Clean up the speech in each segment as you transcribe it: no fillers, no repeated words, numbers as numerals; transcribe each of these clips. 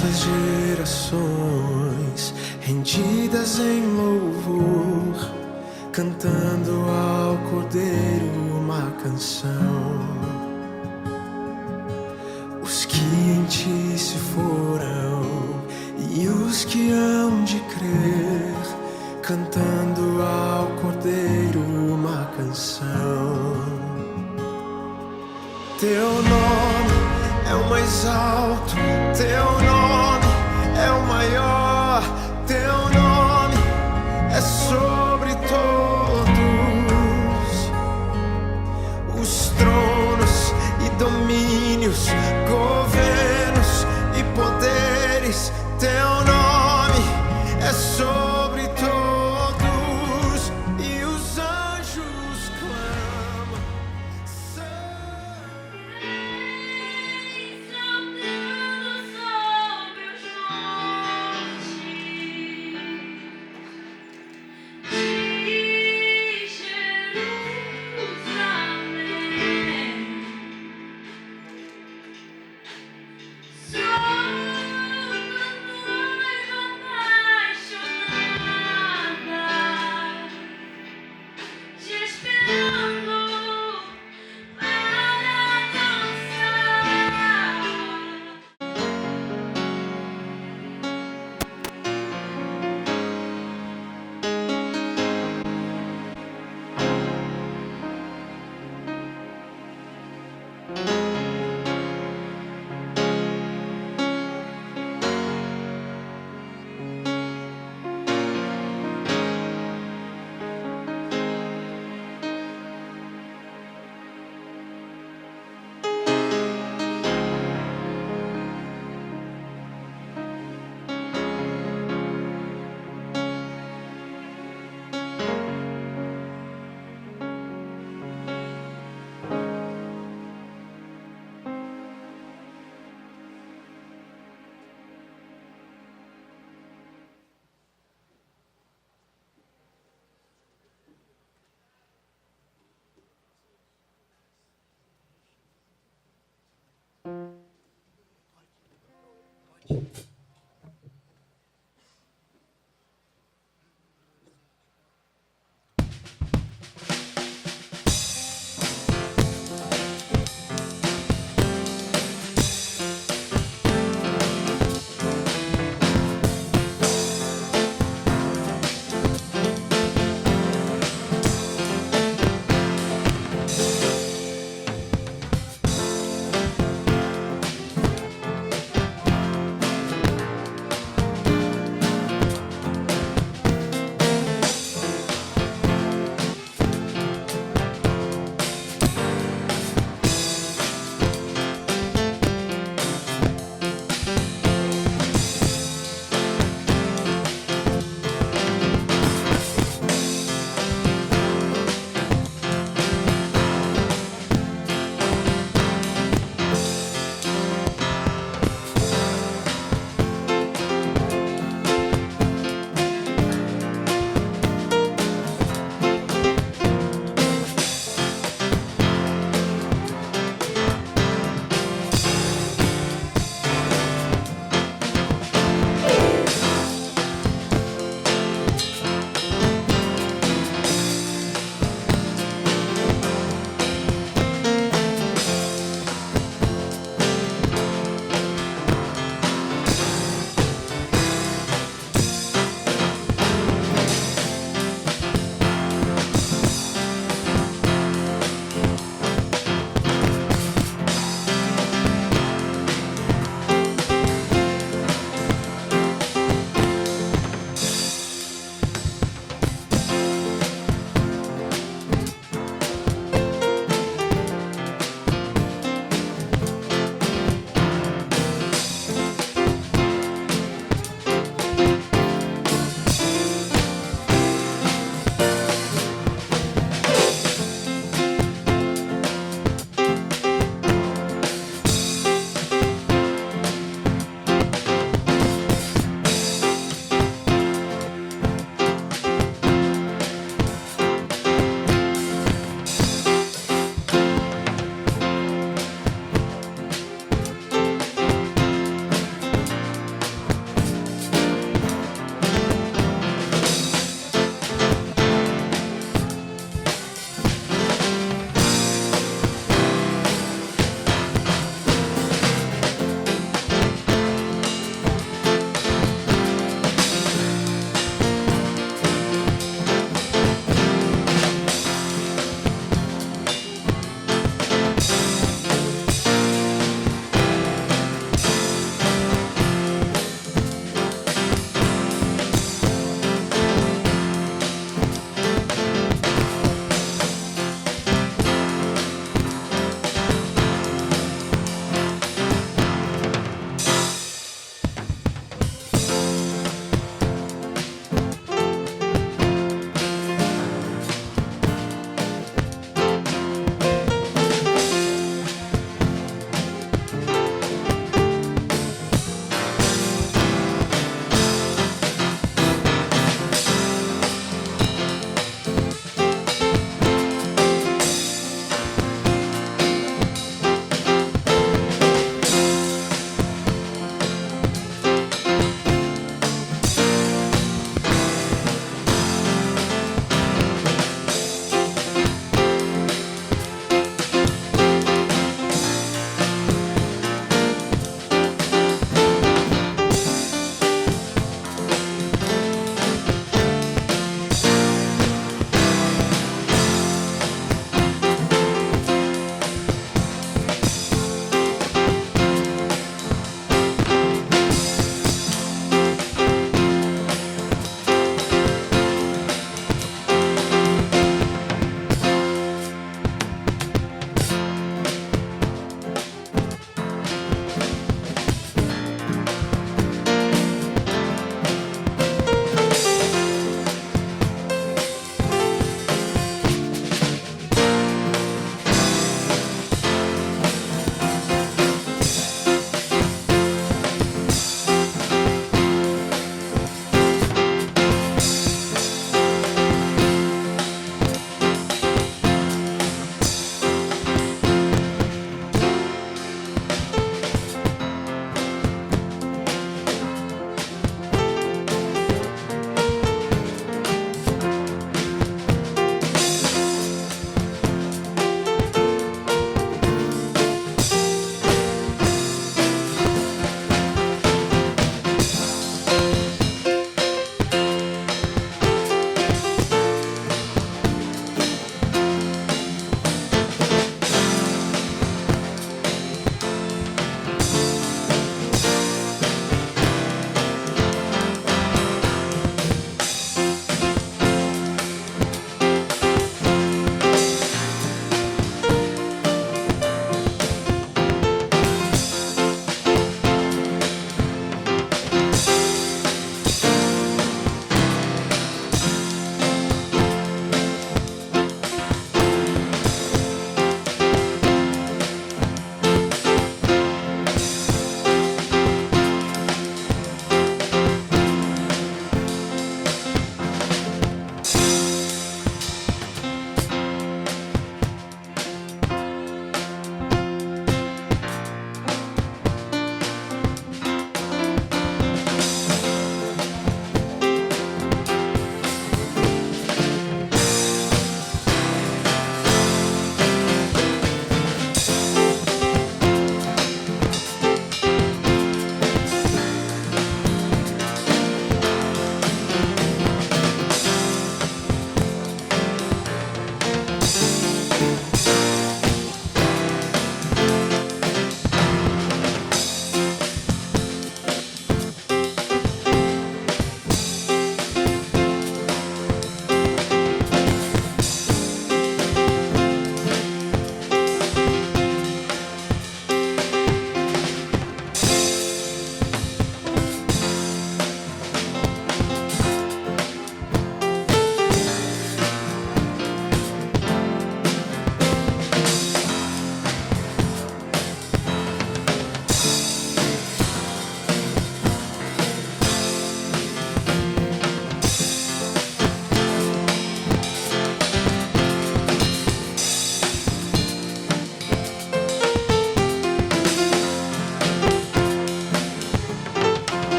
Quantas gerações rendidas em louvor, cantando ao Cordeiro uma canção. Os que em ti se foram e os que hão de crer, cantando ao Cordeiro uma canção. Teu nome é o mais alto, teu nome é o maior, teu nome é sobre todos os tronos e domínios, governos e poderes. Teu nome é sobre todos e os anjos clamam.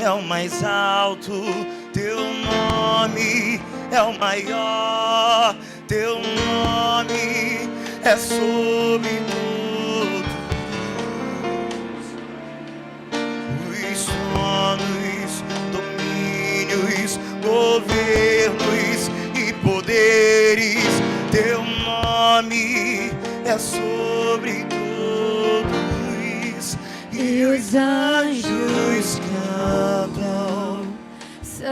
é o mais alto, teu nome é o maior, teu nome é sobre todos os tronos, domínios, governos e poderes. Teu nome é sobre todos, e os anjos cantam Santo,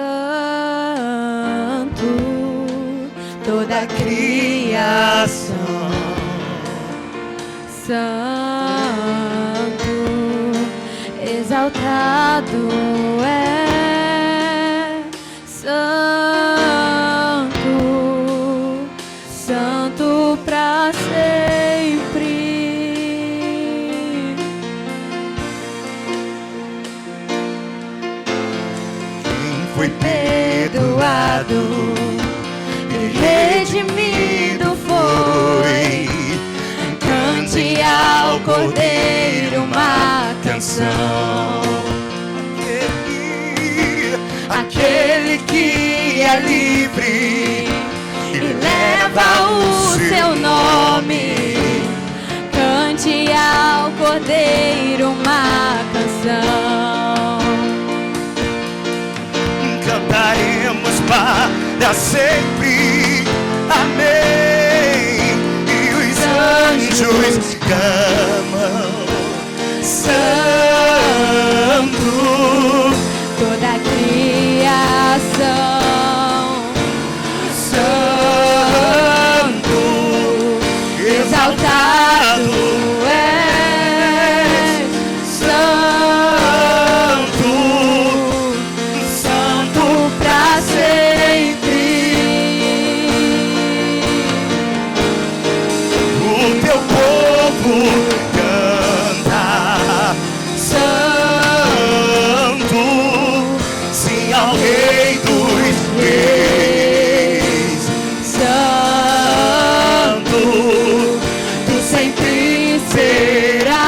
toda a criação. Santo, exaltado é. Santo, santo pra sempre. Foi perdoado e redimido foi. Cante ao Cordeiro uma canção. Aquele que é livre E leva o seu nome. Cante ao Cordeiro uma canção. cantaremos para sempre. Amém. E os anjos clamam Santo, Toda a criação. Santo, Exaltado é. Santo, santo pra sempre. o teu povo canta Santo, sim ao Rei dos Reis. Santo, tu sempre serás.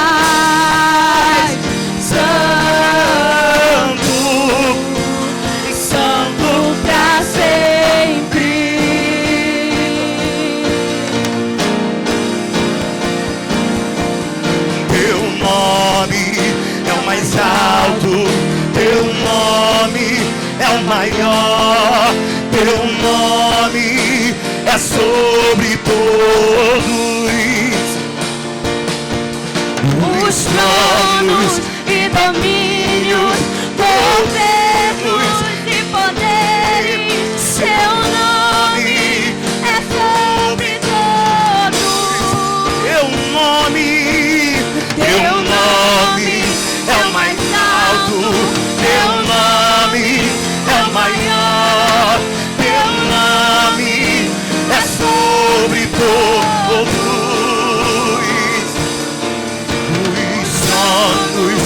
Santo, santo pra sempre. Teu nome é o mais alto, teu nome é o maior, teu nome é sobre todos Os tronos e domínios, governos e poderes, seu nome é sobre todos. Teu nome é o mais alto, teu nome é o maior, teu nome é sobre todos os tronos,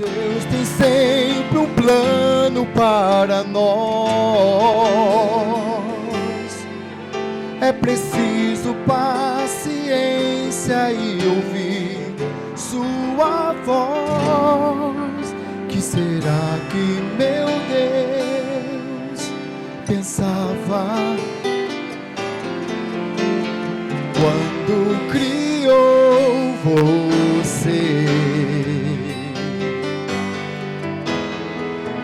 Deus tem sempre um plano para nós. É preciso paciência e ouvir sua voz. Que será que meu Deus pensava quando criou você?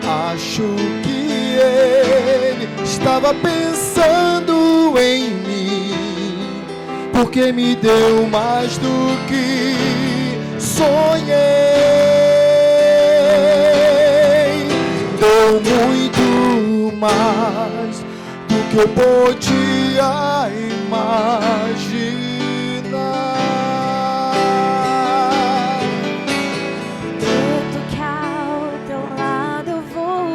Acho que ele estava pensando em mim, porque me deu mais do que sonhei. Deu muito mais do que eu podia imaginar. Tudo que ao teu lado eu vou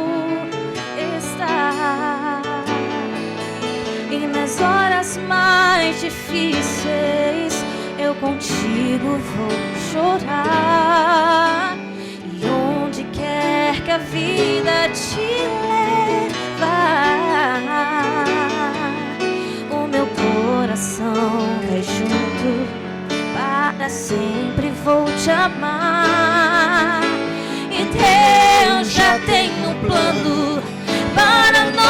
estar, e nas horas mais difíceis eu contigo vou chorar. E onde quer que a vida te levar, o meu coração vai junto, para sempre vou te amar. E Deus já tem um plano para nós.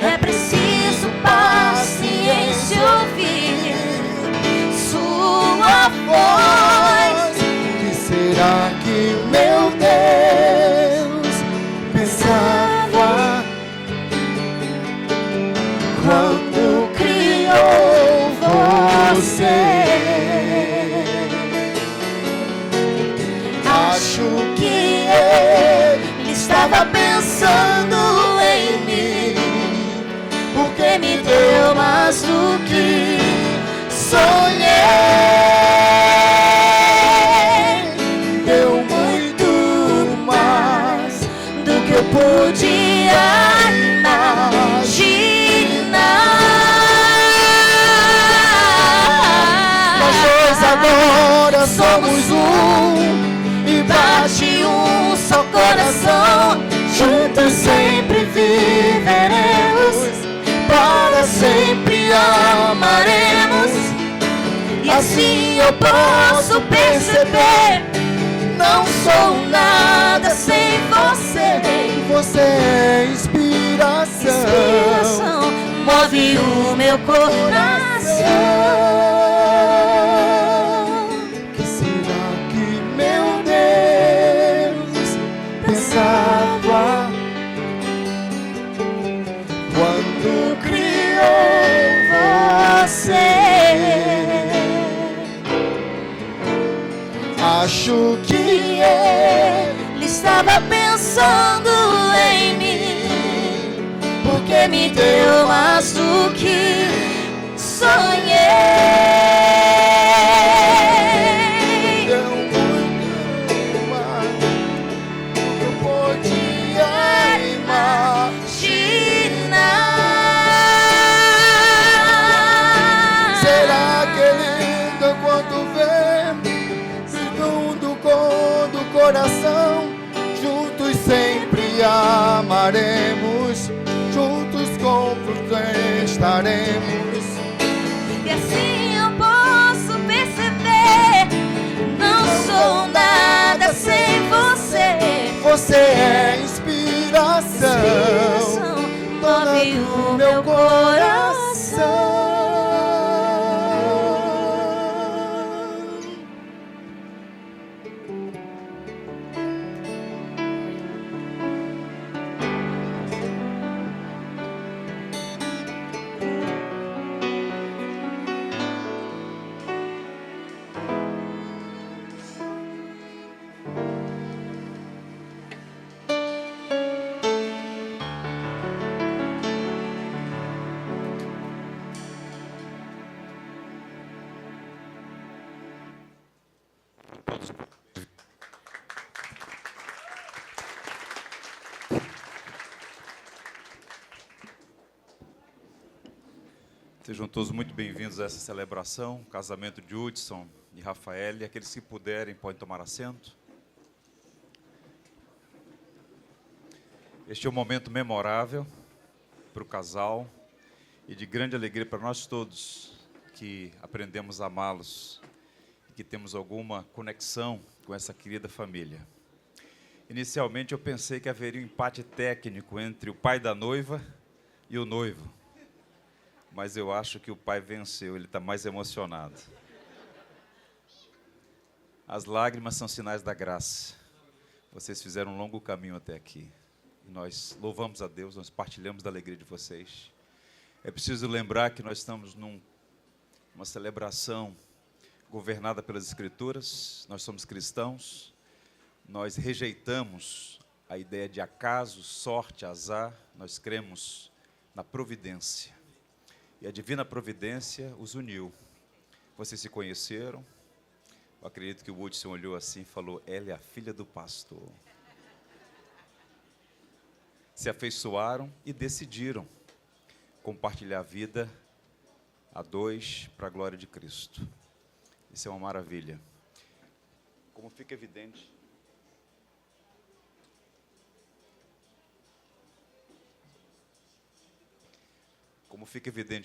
É preciso paciência, ouvir sua voz. Que será que meu Deus pensava quando criou você? Acho que ele estava pensando em mim, porque me deu mais do que sonhei. Deu muito mais do que eu podia imaginar. Nós dois agora somos um, e bate um só coração. Juntos sempre viveremos, para sempre amaremos. E assim eu posso perceber, não sou nada sem você. Você é inspiração, Inspiração move o meu coração. Que será que meu Deus pensava quando criou você? Acho que ele estava pensando em mim, porque me deu mais do que sonhei. Deu muito mais do que eu podia imaginar. Será que é lindo quando vê, segundo com do coração? Juntos sempre amaremos, juntos com você estaremos. E assim eu posso perceber, não sou nada sem você. Você é inspiração, Move o meu coração. Sejam todos muito bem-vindos a essa celebração, o casamento de Hudson e Rafael. Aqueles que puderem podem tomar assento. Este é um momento memorável para o casal e de grande alegria para nós todos que aprendemos a amá-los e que temos alguma conexão com essa querida família. Inicialmente eu pensei que haveria um empate técnico entre o pai da noiva e o noivo, mas eu acho que o pai venceu, ele está mais emocionado. As lágrimas são sinais da graça. Vocês fizeram um longo caminho até aqui. E nós louvamos a Deus, nós partilhamos da alegria de vocês. É preciso lembrar que nós estamos numa celebração governada pelas Escrituras, nós somos cristãos, nós rejeitamos a ideia de acaso, sorte, azar, nós cremos na providência. E a divina providência os uniu. Vocês se conheceram, eu acredito que o Hudson olhou assim e falou, ela é a filha do pastor. Se afeiçoaram e decidiram compartilhar a vida a dois para a glória de Cristo. Isso é uma maravilha. Como fica evidente,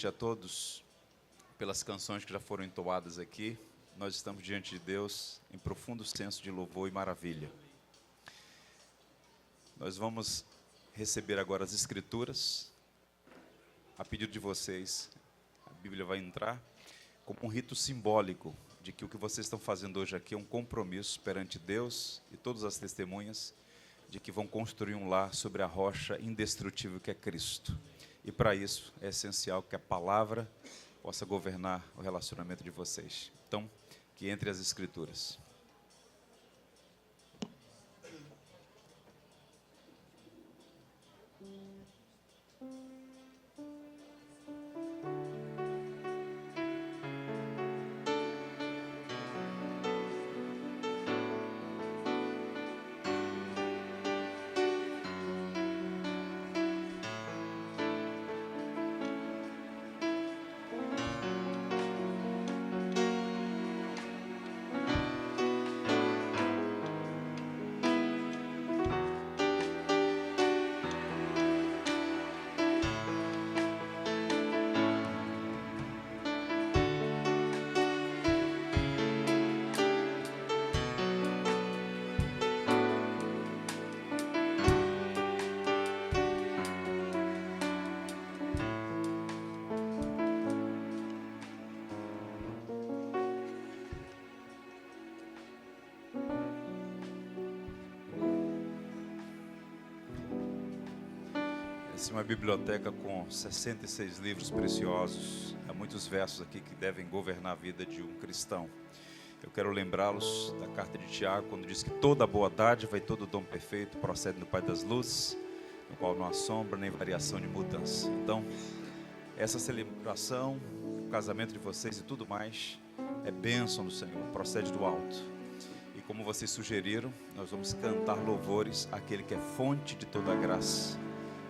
a todos, pelas canções que já foram entoadas aqui, nós estamos diante de Deus em profundo senso de louvor e maravilha. Nós vamos receber agora as Escrituras. A pedido de vocês, a Bíblia vai entrar como um rito simbólico de que o que vocês estão fazendo hoje aqui é um compromisso perante Deus e todas as testemunhas de que vão construir um lar sobre a rocha indestrutível que é Cristo. E para isso é essencial que a palavra possa governar o relacionamento de vocês. Então, que entre as Escrituras. Essa é uma biblioteca com 66 livros preciosos. Há muitos versos aqui que devem governar a vida de um cristão. Eu quero lembrá-los da carta de Tiago, quando diz que toda boa dádiva e todo dom perfeito procede do Pai das luzes, no qual não há sombra nem variação de mudança. Então, essa celebração, o casamento de vocês e tudo mais, é bênção do Senhor, procede do alto. E como vocês sugeriram, nós vamos cantar louvores àquele que é fonte de toda a graça,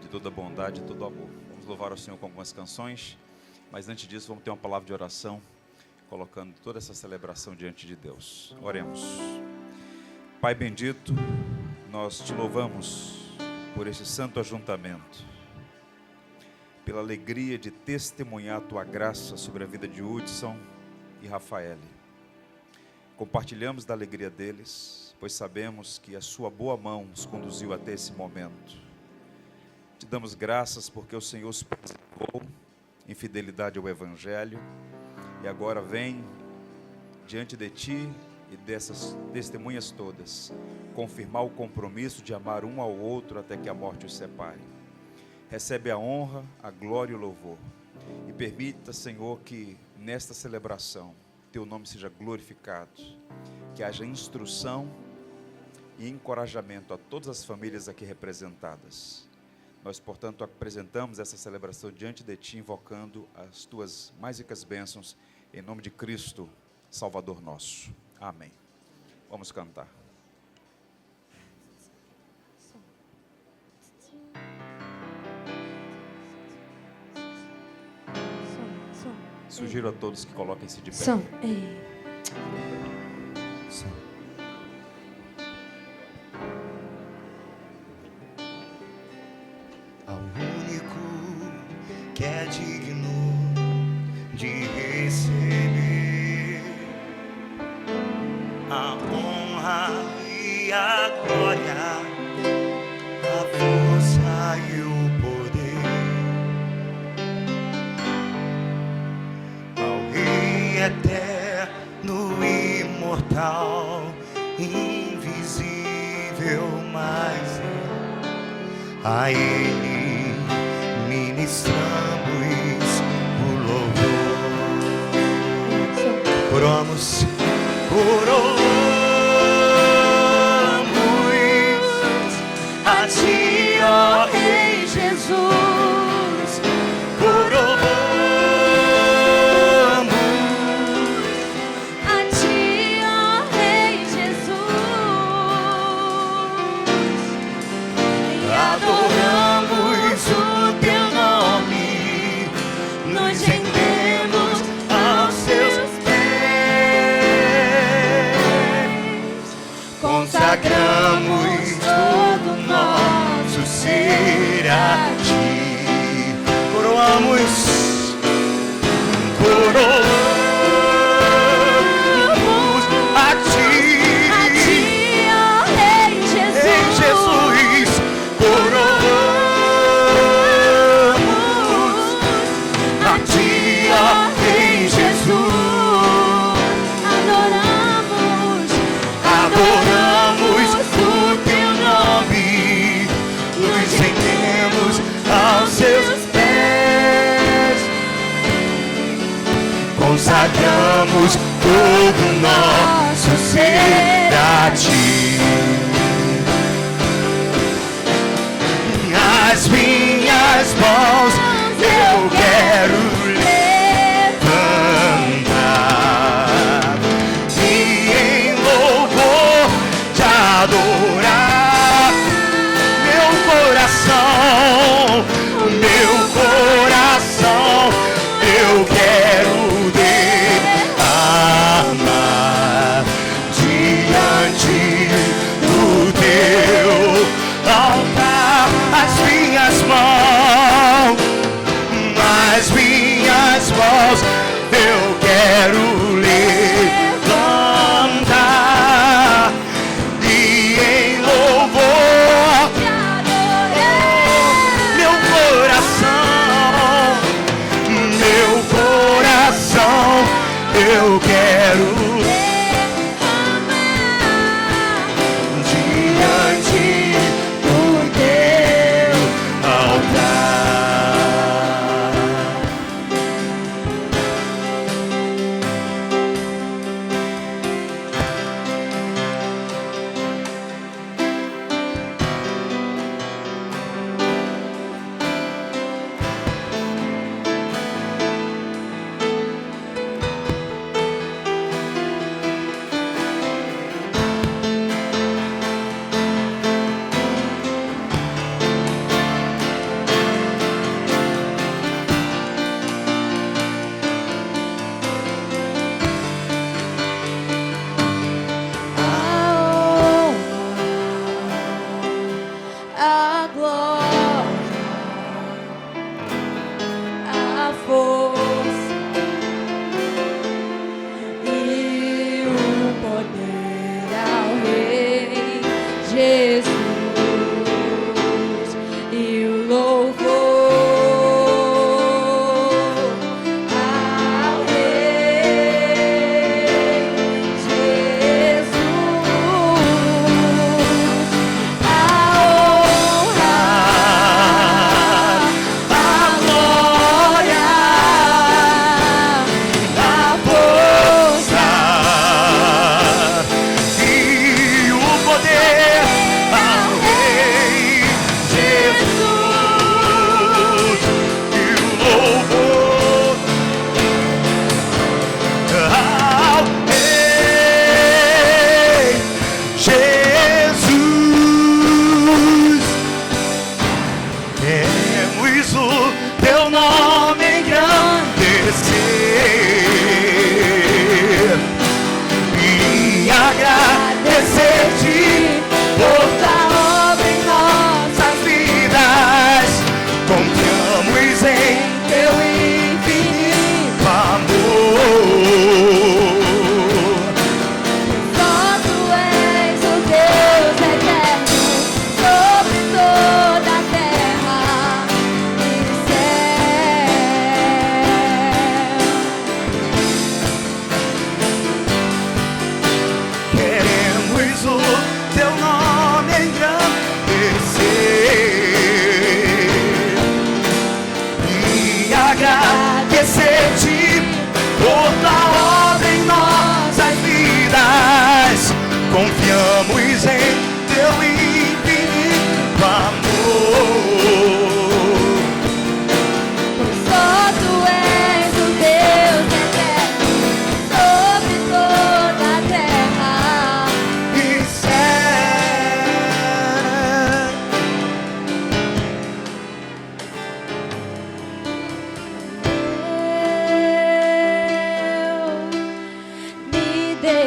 de toda a bondade e todo o amor. Vamos louvar ao Senhor com algumas canções, mas antes disso vamos ter uma palavra de oração, colocando toda essa celebração diante de Deus. Oremos. Pai bendito, nós te louvamos por este santo ajuntamento, pela alegria de testemunhar a tua graça sobre a vida de Hudson e Rafael. Compartilhamos da alegria deles, pois sabemos que a sua boa mão nos conduziu até esse momento. Te damos graças porque o Senhor se preservou em fidelidade ao Evangelho e agora vem diante de ti e dessas testemunhas todas confirmar o compromisso de amar um ao outro até que a morte os separe. Recebe a honra, a glória e o louvor e permita, Senhor, que nesta celebração teu nome seja glorificado, que haja instrução e encorajamento a todas as famílias aqui representadas. Nós, portanto, apresentamos essa celebração diante de ti, invocando as tuas mais ricas bênçãos, em nome de Cristo, Salvador nosso. Amém. Vamos cantar. Sugiro a todos que coloquem-se de pé. Ei. Ao único que é digno de receber a honra e a glória, a força e o poder, ao Rei eterno, imortal, invisível, mas a Ele ministramos o louvor. Oramos, oramos a Ti, ó Rei Jesus. Oramos A Ti, ó Rei Jesus, e adoramos o Teu nome, nos rendemos aos Seus pés, consagramos todo o nosso ser a Ti. Coroamos, coroamos a Ti, ó Rei Ei, Jesus, Jesus. Coroamos a Ti, ó Rei Jesus. adoramos, Adoramos o Teu nome, nos rendemos aos Seus pés, consagramos todo o nosso ser a Ti. As minhas mãos eu quero levantar e em louvor te adorar. Meu coração, eu quero derramar diante do Teu altar. As minhas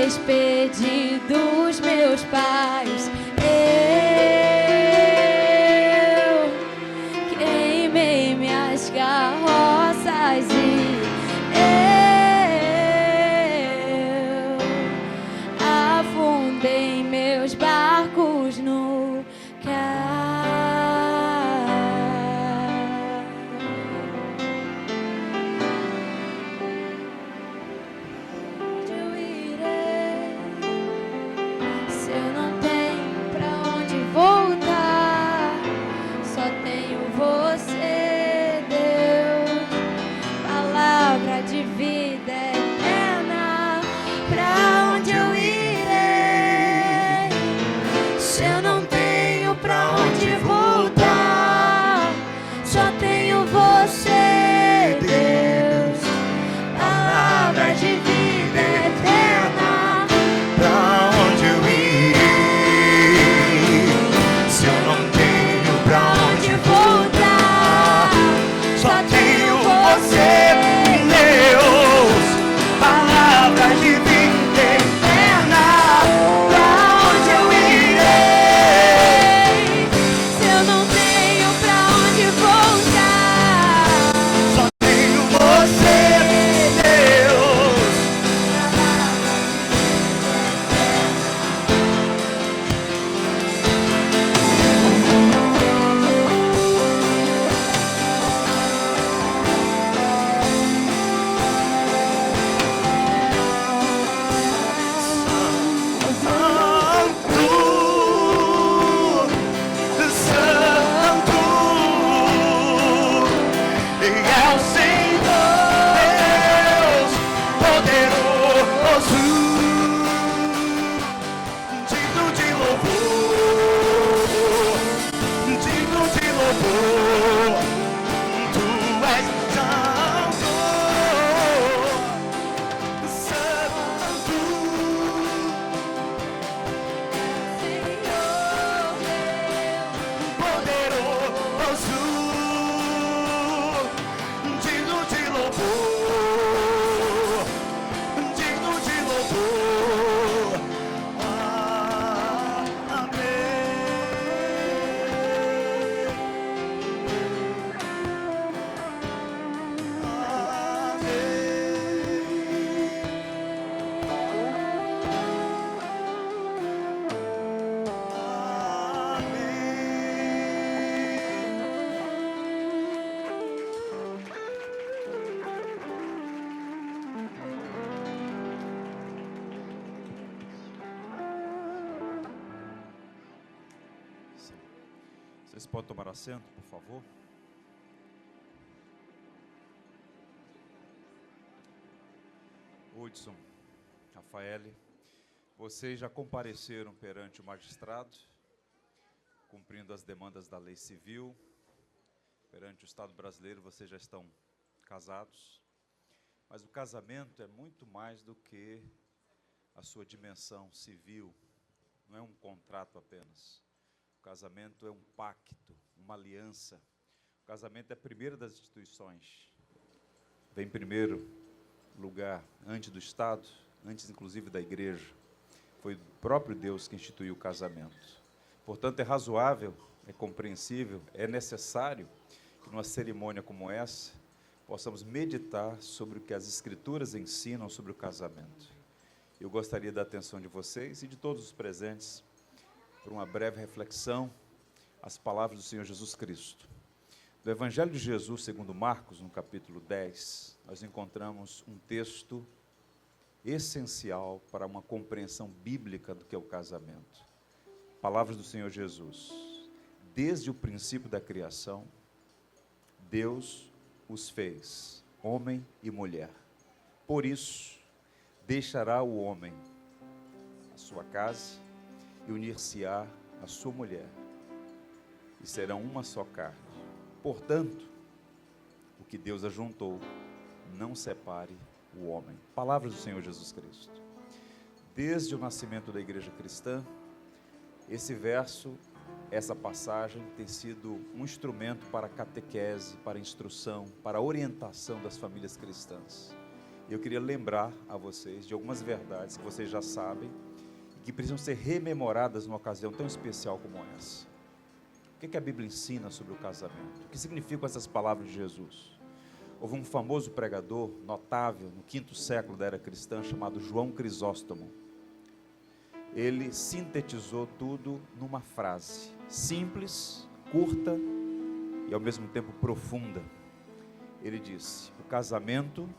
despedi dos meus pais. Eu queimei minhas carroças e eu afundei meus barcos no Vocês podem tomar assento, por favor? Hudson, Rafaele, vocês já compareceram perante o magistrado, cumprindo as demandas da lei civil. Perante o Estado brasileiro, vocês já estão casados. Mas o casamento é muito mais do que a sua dimensão civil, não é um contrato apenas. O casamento é um pacto, uma aliança. O casamento é a primeira das instituições. Vem em primeiro lugar, antes do Estado, antes inclusive da igreja. Foi o próprio Deus que instituiu o casamento. Portanto, é razoável, é compreensível, é necessário que numa cerimônia como essa, possamos meditar sobre o que as Escrituras ensinam sobre o casamento. Eu gostaria da atenção de vocês e de todos os presentes por uma breve reflexão às palavras do Senhor Jesus Cristo. Do Evangelho de Jesus, segundo Marcos, no capítulo 10, nós encontramos um texto essencial para uma compreensão bíblica do que é o casamento. Palavras do Senhor Jesus. Desde o princípio da criação, Deus os fez, homem e mulher. Por isso, deixará o homem a sua casa e unir-se-á a sua mulher, e serão uma só carne. Portanto, o que Deus ajuntou, não separe o homem. Palavras do Senhor Jesus Cristo. Desde o nascimento da igreja cristã, esse verso, essa passagem tem sido um instrumento para catequese, para instrução, para orientação das famílias cristãs. E eu queria lembrar a vocês de algumas verdades que vocês já sabem e que precisam ser rememoradas numa ocasião tão especial como essa. O que a Bíblia ensina sobre o casamento? O que significam essas palavras de Jesus? Houve um famoso pregador notável no 5º século da era cristã chamado João Crisóstomo. Ele sintetizou tudo numa frase simples, curta e ao mesmo tempo profunda. Ele disse: o casamento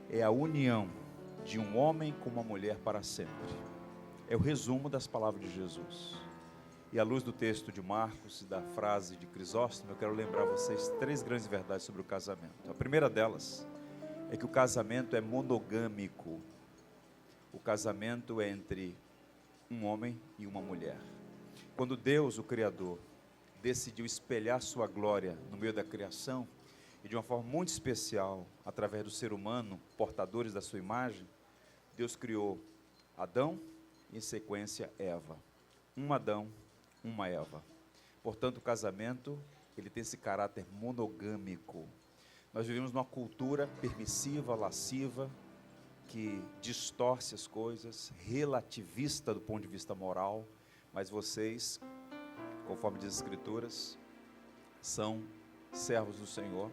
é a união de um homem com uma mulher para sempre. É o resumo das palavras de Jesus. E à luz do texto de Marcos e da frase de Crisóstomo, eu quero lembrar a vocês 3 grandes verdades sobre o casamento. A primeira delas é que o casamento é monogâmico. O casamento é entre um homem e uma mulher. Quando Deus, o Criador, decidiu espelhar sua glória no meio da criação, e de uma forma muito especial, através do ser humano, portadores da sua imagem, Deus criou Adão e, em sequência, Eva. Um Adão, uma Eva. Portanto, o casamento, ele tem esse caráter monogâmico. Nós vivemos numa cultura permissiva, lasciva, que distorce as coisas, relativista do ponto de vista moral, mas vocês, conforme diz as Escrituras, são servos do Senhor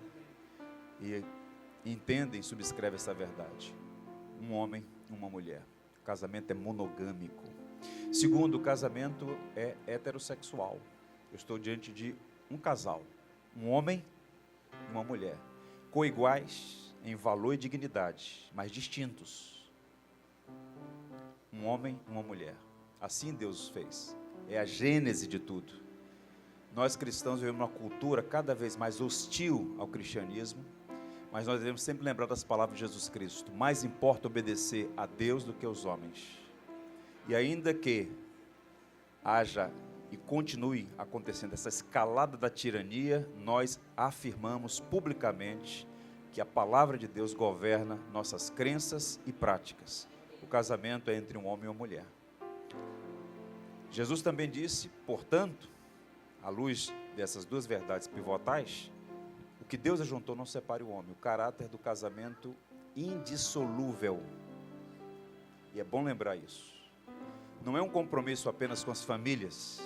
e entendem e subscrevem essa verdade. Um homem, uma mulher. O casamento é monogâmico. Segundo, o casamento é heterossexual. Eu estou diante de um casal, um homem e uma mulher, coiguais em valor e dignidade, mas distintos. Um homem e uma mulher. Assim Deus fez. É a gênese de tudo. Nós cristãos vivemos uma cultura cada vez mais hostil ao cristianismo, mas nós devemos sempre lembrar das palavras de Jesus Cristo: mais importa obedecer a Deus do que aos homens. E ainda que haja e continue acontecendo essa escalada da tirania, nós afirmamos publicamente que a palavra de Deus governa nossas crenças e práticas. O casamento é entre um homem e uma mulher. Jesus também disse, portanto, à luz dessas 2 verdades pivotais, o que Deus ajuntou não separe o homem. O caráter do casamento indissolúvel. E é bom lembrar isso. Não é um compromisso apenas com as famílias.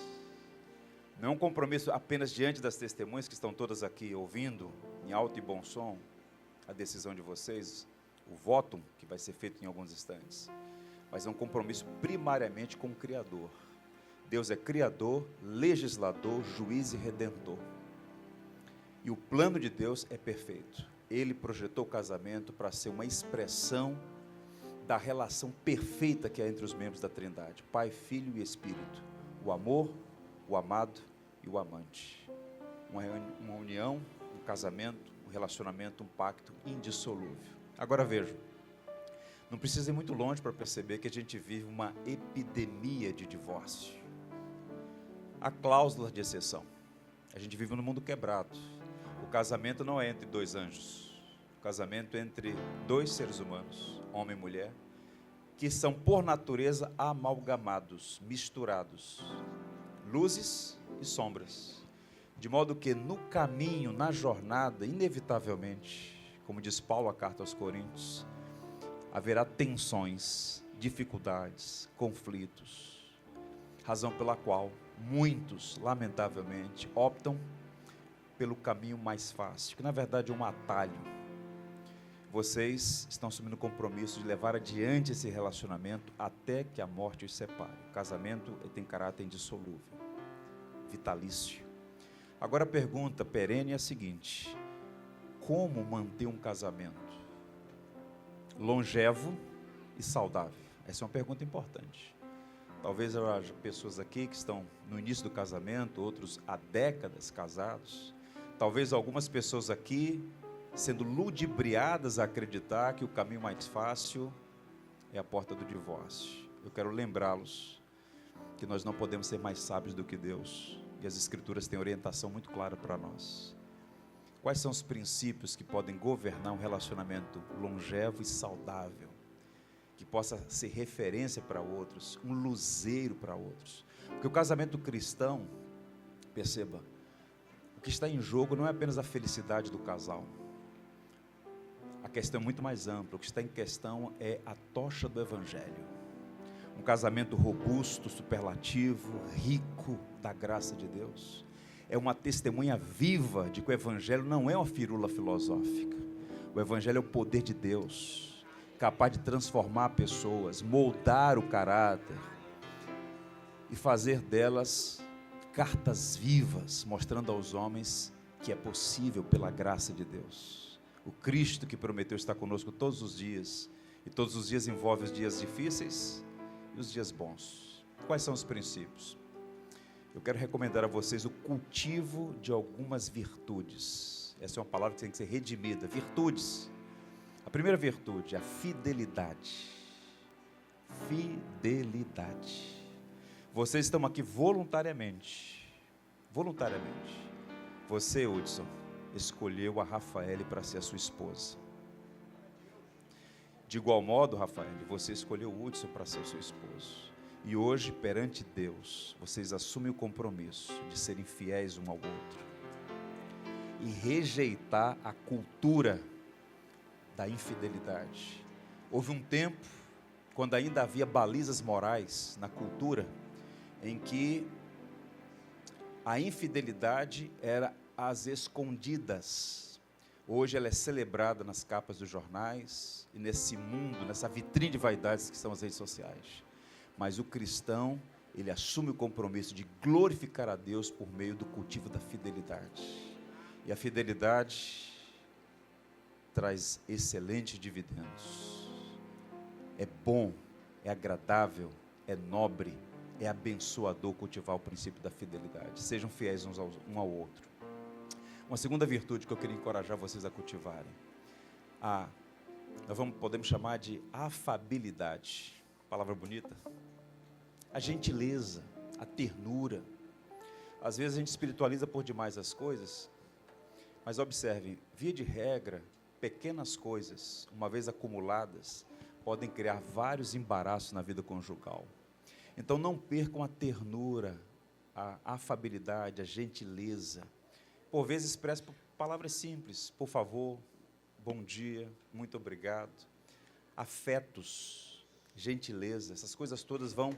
Não é um compromisso apenas diante das testemunhas que estão todas aqui ouvindo, em alto e bom som, a decisão de vocês, o voto que vai ser feito em alguns instantes. Mas é um compromisso primariamente com o Criador. Deus é Criador, legislador, juiz e redentor. E o plano de Deus é perfeito. Ele projetou o casamento para ser uma expressão da relação perfeita que há entre os membros da Trindade, Pai, Filho e Espírito. O amor, o amado e o amante. Uma união, um casamento, um relacionamento, um pacto indissolúvel. Agora vejam, não precisa ir muito longe para perceber que a gente vive uma epidemia de divórcio. Há cláusulas de exceção. A gente vive num mundo quebrado. O casamento não é entre 2 anjos. O casamento é entre 2 seres humanos, homem e mulher, que são por natureza amalgamados, misturados, luzes e sombras, de modo que no caminho, na jornada, inevitavelmente, como diz Paulo a carta aos Coríntios, haverá tensões, dificuldades, conflitos, razão pela qual muitos, lamentavelmente, optam pelo caminho mais fácil, que na verdade é um atalho. Vocês estão assumindo o compromisso de levar adiante esse relacionamento até que a morte os separe. O casamento tem caráter indissolúvel, vitalício. Agora a pergunta perene é a seguinte: como manter um casamento longevo e saudável? Essa é uma pergunta importante. Talvez haja pessoas aqui que estão no início do casamento, outros há décadas casados. Talvez algumas pessoas aqui sendo ludibriadas a acreditar que o caminho mais fácil é a porta do divórcio. Eu quero lembrá-los que nós não podemos ser mais sábios do que Deus, e as Escrituras têm orientação muito clara para nós. Quais são os princípios que podem governar um relacionamento longevo e saudável, que possa ser referência para outros, um luzeiro para outros? Porque o casamento cristão, perceba, o que está em jogo não é apenas a felicidade do casal. questão é muito mais ampla. O que está em questão é a tocha do Evangelho. Um casamento robusto, superlativo, rico da graça de Deus. É uma testemunha viva de que o Evangelho não é uma firula filosófica. O Evangelho é o poder de Deus, capaz de transformar pessoas, moldar o caráter e fazer delas cartas vivas, mostrando aos homens que é possível pela graça de Deus. O Cristo que prometeu estar conosco todos os dias, e todos os dias envolve os dias difíceis e os dias bons. Quais são os princípios? Eu quero recomendar a vocês o cultivo de algumas virtudes. Essa é uma palavra que tem que ser redimida. Virtudes. A primeira virtude é a fidelidade. Fidelidade. Vocês estão aqui voluntariamente. Voluntariamente. Você, Hudson, escolheu a Rafaele para ser a sua esposa. De igual modo, Rafael, você escolheu o Hudson para ser o seu esposo. E hoje, perante Deus, vocês assumem o compromisso de serem fiéis um ao outro. E rejeitar a cultura da infidelidade. Houve um tempo, quando ainda havia balizas morais na cultura, em que a infidelidade era às escondidas. Hoje ela é celebrada nas capas dos jornais e nesse mundo, nessa vitrine de vaidades que são as redes sociais. Mas o cristão, ele assume o compromisso de glorificar a Deus por meio do cultivo da fidelidade. E a fidelidade traz excelentes dividendos. É bom, é agradável, é nobre, é abençoador cultivar o princípio da fidelidade. Sejam fiéis um ao outro. Uma segunda virtude que eu queria encorajar vocês a cultivarem, podemos chamar de afabilidade. Palavra bonita. A gentileza, a ternura. Às vezes a gente espiritualiza por demais as coisas, mas observem, via de regra, pequenas coisas, uma vez acumuladas, podem criar vários embaraços na vida conjugal. Então não percam a ternura, a afabilidade, a gentileza. Por vezes expressa por palavras simples, por favor, bom dia, muito obrigado. Afetos, gentileza, essas coisas todas vão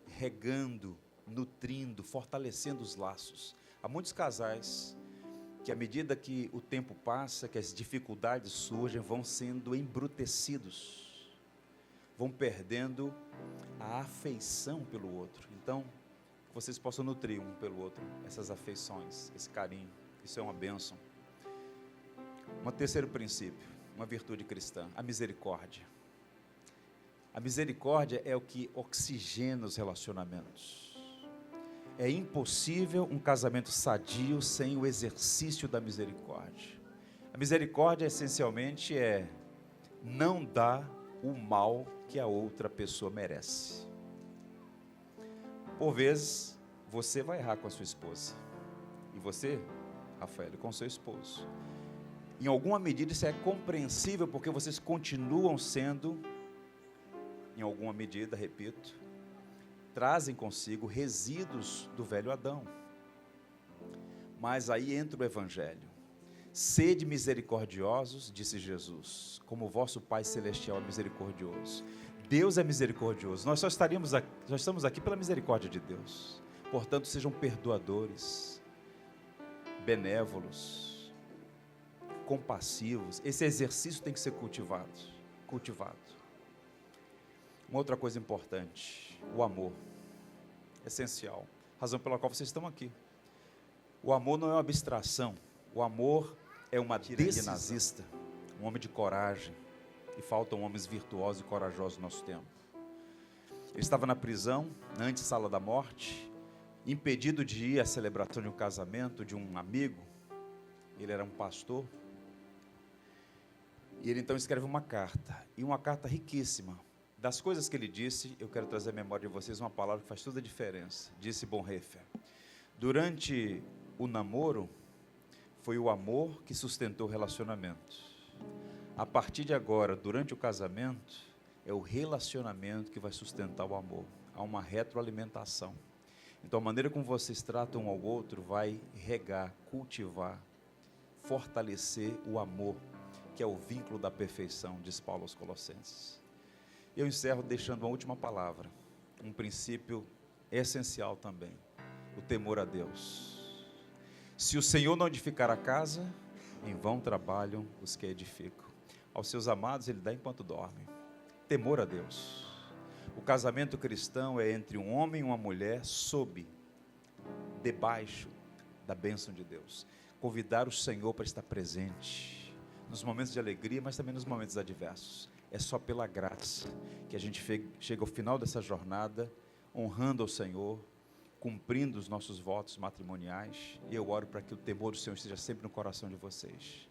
regando, nutrindo, fortalecendo os laços. Há muitos casais que, à medida que o tempo passa, que as dificuldades surgem, vão sendo embrutecidos, vão perdendo a afeição pelo outro. Então, que vocês possam nutrir um pelo outro, essas afeições, esse carinho. Isso é uma bênção. Um terceiro princípio, uma virtude cristã, a misericórdia. A misericórdia é o que oxigena os relacionamentos. É impossível um casamento sadio sem o exercício da misericórdia. A misericórdia, essencialmente, é não dar o mal que a outra pessoa merece. Por vezes, você vai errar com a sua esposa. E você, Rafael, com seu esposo. Em alguma medida isso é compreensível, porque vocês continuam sendo, em alguma medida, repito, trazem consigo resíduos do velho Adão. Mas aí entra o Evangelho. Sede misericordiosos, disse Jesus, como o vosso Pai Celestial é misericordioso. Deus é misericordioso. Nós só estamos aqui pela misericórdia de Deus. Portanto, sejam perdoadores, benévolos, compassivos. Esse exercício tem que ser cultivado. Uma outra coisa importante, o amor, essencial, razão pela qual vocês estão aqui. O amor não é uma abstração, o amor é uma decisão. Nazista, um homem de coragem, e faltam homens virtuosos e corajosos no nosso tempo. Ele estava na prisão, na antessala da morte, impedido de ir à celebração de um casamento de um amigo. Ele era um pastor, e ele então escreve uma carta, e uma carta riquíssima. Das coisas que ele disse, eu quero trazer à memória de vocês uma palavra que faz toda a diferença. Disse Bonhoeffer: durante o namoro, foi o amor que sustentou o relacionamento. A partir de agora, durante o casamento, é o relacionamento que vai sustentar o amor. Há uma retroalimentação. Então, a maneira como vocês tratam um ao outro vai regar, cultivar, fortalecer o amor que é o vínculo da perfeição, diz Paulo aos Colossenses. Eu encerro deixando uma última palavra, um princípio essencial também, o temor a Deus. Se o Senhor não edificar a casa, em vão trabalham os que edificam. Aos seus amados Ele dá enquanto dormem. Temor a Deus. O casamento cristão é entre um homem e uma mulher debaixo da bênção de Deus. Convidar o Senhor para estar presente nos momentos de alegria, mas também nos momentos adversos. É só pela graça que a gente chega ao final dessa jornada, honrando ao Senhor, cumprindo os nossos votos matrimoniais, e eu oro para que o temor do Senhor esteja sempre no coração de vocês.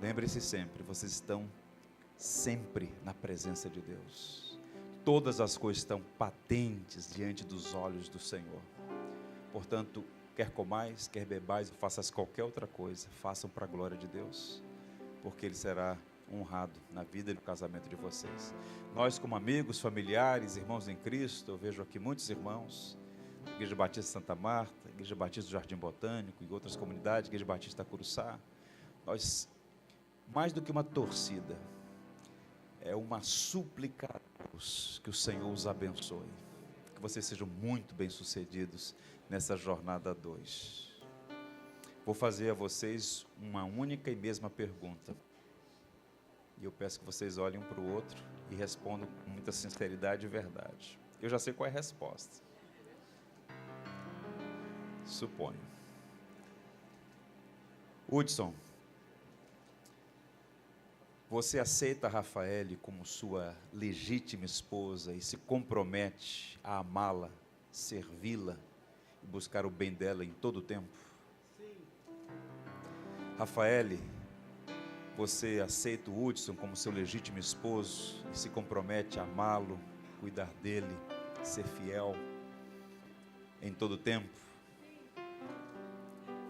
Lembre-se sempre, vocês estão sempre na presença de Deus. Todas as coisas estão patentes diante dos olhos do Senhor. Portanto, quer comais, quer bebais, ou faças qualquer outra coisa, façam para a glória de Deus, porque Ele será honrado na vida e no casamento de vocês. Nós, como amigos, familiares, irmãos em Cristo, eu vejo aqui muitos irmãos, Igreja Batista Santa Marta, Igreja Batista do Jardim Botânico e outras comunidades, Igreja Batista Curuçá. Nós, mais do que uma torcida, é uma súplica a Deus que o Senhor os abençoe, que vocês sejam muito bem-sucedidos nessa jornada 2. Vou fazer a vocês uma única e mesma pergunta, e eu peço que vocês olhem um para o outro e respondam com muita sinceridade e verdade. Eu já sei qual é a resposta. Suponho. Hudson, você aceita a Rafaele como sua legítima esposa e se compromete a amá-la, servi-la e buscar o bem dela em todo o tempo? Sim. Rafaele, você aceita o Hudson como seu legítimo esposo e se compromete a amá-lo, cuidar dele, ser fiel em todo o tempo?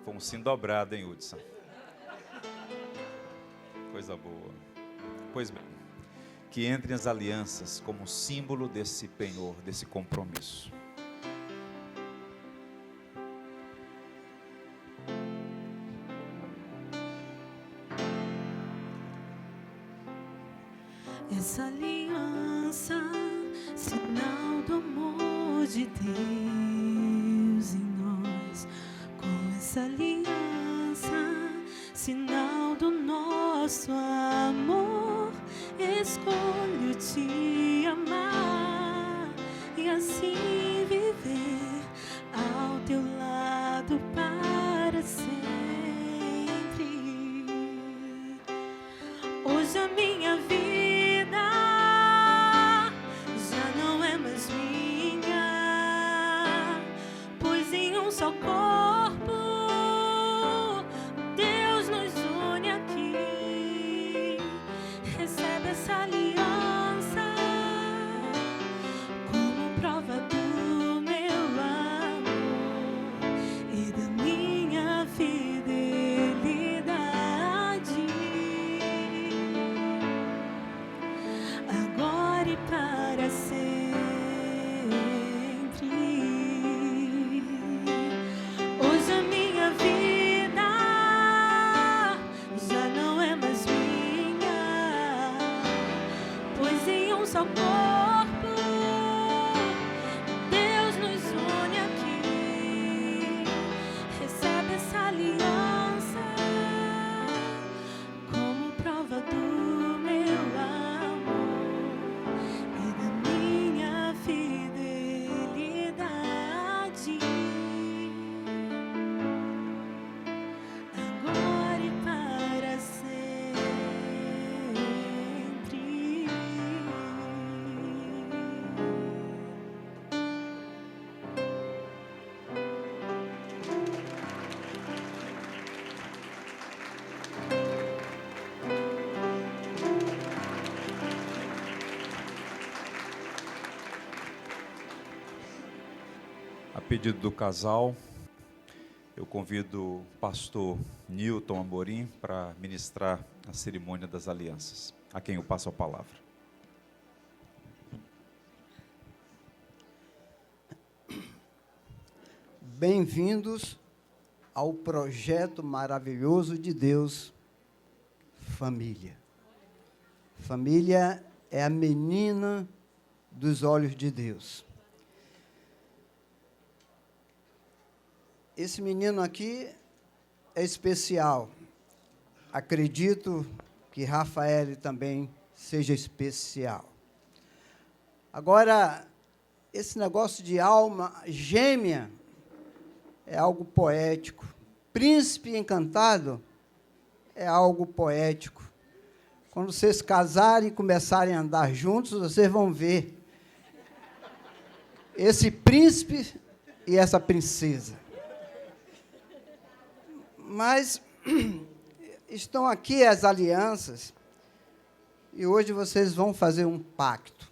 Foi um sim dobrado, hein, Hudson? Coisa boa. Pois bem, que entrem as alianças como símbolo desse penhor, desse compromisso. Essa aliança, sinal do amor de Deus em nós. Com essa aliança, sinal do nosso amor, escolho te amar e assim viver ao teu lado para sempre. Hoje a minha vida já não é mais minha, pois em um só corpo Deus nos une aqui. Recebe essa aliança como prova do meu amor e da minha fidelidade. Agora e para sempre. Hoje a minha vida já não é mais minha, pois em um só corpo Deus nos une aqui. Recebe essa aliança como prova do meu amor e da minha fidelidade. Agora e para sempre. A pedido do casal, eu convido o pastor Newton Amorim para ministrar a cerimônia das alianças, a quem eu passo a palavra. Bem-vindos ao projeto maravilhoso de Deus, família. Família é a menina dos olhos de Deus. Esse menino aqui é especial. Acredito que Rafael também seja especial. Agora, esse negócio de alma gêmea é algo poético. Príncipe encantado é algo poético. Quando vocês casarem e começarem a andar juntos, vocês vão ver esse príncipe e essa princesa. Mas estão aqui as alianças, e hoje vocês vão fazer um pacto.